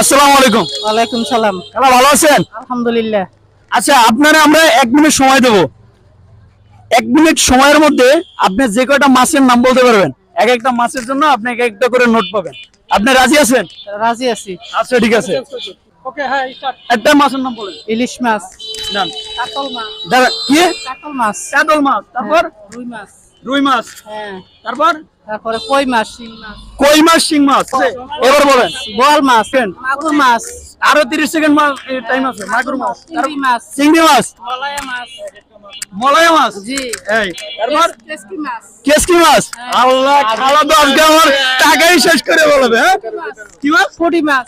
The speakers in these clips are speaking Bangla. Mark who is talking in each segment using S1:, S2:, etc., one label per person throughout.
S1: আসসালামু আলাইকুম।
S2: ওয়ালাইকুম সালাম।
S1: খালা ভালো আছেন?
S2: আলহামদুলিল্লাহ।
S1: আচ্ছা, আপনারা আমরা 1 মিনিট সময় দেব। 1 মিনিট সময়ের মধ্যে আপনি যে কয়টা মাছের নাম বলতে পারবেন, এক একটা মাছের জন্য আপনি এক একটা করে নোট পাবেন। আপনি রাজি আছেন?
S2: রাজি আছি।
S1: আচ্ছা ঠিক আছে। ওকে, হ্যাঁ স্টার্ট। একটা মাছের নাম বলেন।
S2: ইলিশ মাছ,
S1: নাম
S2: কাতল মাছ,
S1: দাঁড়া কি?
S2: কাতল মাছ,
S1: কাতল মাছ, তারপর
S2: রুই মাছ,
S1: রুই মাছ,
S2: হ্যাঁ,
S1: তারপর
S2: তারপরে কই মাছ, শিং মাছ,
S1: কই মাছ, শিং মাছ। এবার বলেন।
S2: বোয়াল মাছ, মাগুর মাছ,
S1: আরো 30 সেকেন্ড টাইম আছে। মাগুর মাছ,
S2: চিংড়ি মাছ,
S1: চিংড়ি মাছ,
S2: মলায়া মাছ,
S1: মলায়া মাছ,
S2: জি,
S1: এই তারপর
S2: কেসকি মাছ,
S1: কেসকি মাছ। আল্লাহ, খালা তো আজকে আমার টাকাই শেষ করে বলবে। হ্যাঁ, কি মাছ?
S2: পুঁটি মাছ,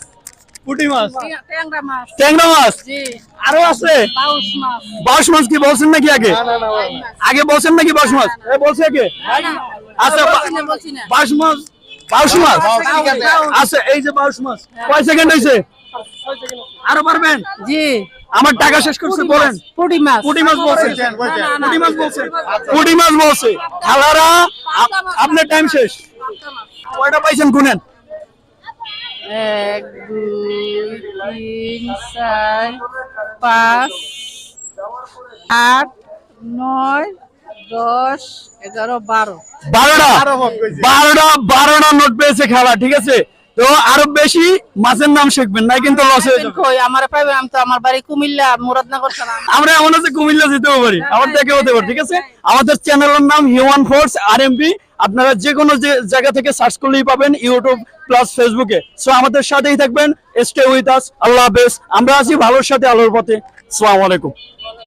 S1: পুঁটি মাছ,
S2: ট্যাংরা মাছ,
S1: ট্যাংরা মাছ,
S2: জি,
S1: আরো আছে
S2: পাউস মাছ,
S1: বাউশ মাছ। কি বলছেন নাকি আগে? আগে বলছেন নাকি বাউশ মাছ? বলছে আগে। আচ্ছা,
S2: বলছি না,
S1: বাউশ মাছ, বাউশ মাছ আচ্ছা, এই যে বাউশ মাছ। কয় সেকেন্ড হয়েছে? আরো পারবেন?
S2: জি,
S1: আমার টাকা শেষ করছে বলেন।
S2: পুঁটি মাছ,
S1: পুঁটি মাছ বলছে, পুঁটি মাছ বলছে, পুঁটি মাছ বলছে। খালারা আপনার টাইম শেষ। কয়টা পাইছেন গুনেন?
S2: 1 2 3 4 5 8 9 10 11 12
S1: 12টা নোট পেয়েছে খেলা। ঠিক আছে, তো আরো বেশি মাছের নাম শিখবেন না কিন্তু লস হয়ে যাবে।
S2: কই আমার পাইবেন? আমি তো আমার বাড়ি কুমিল্লা, মুরাদনগর থানা।
S1: আমরা এমন আছে কুমিল্লা যেতেও পারি, আমার থেকে হতে পারে। ঠিক আছে, আমাদের চ্যানেলের নাম হিউম্যান ফোর্স আরএমপি। আপনারা যে কোনো জায়গা থেকে সার্চ করলেই পাবেন, ইউটিউব প্লাস ফেসবুকে। সো আমাদের সাথেই থাকবেন, স্টে উইথ আস। আল্লাহ হাফেজ। আমরা আছি ভালোর সাথে আলোর পথে। আসসালামু আলাইকুম।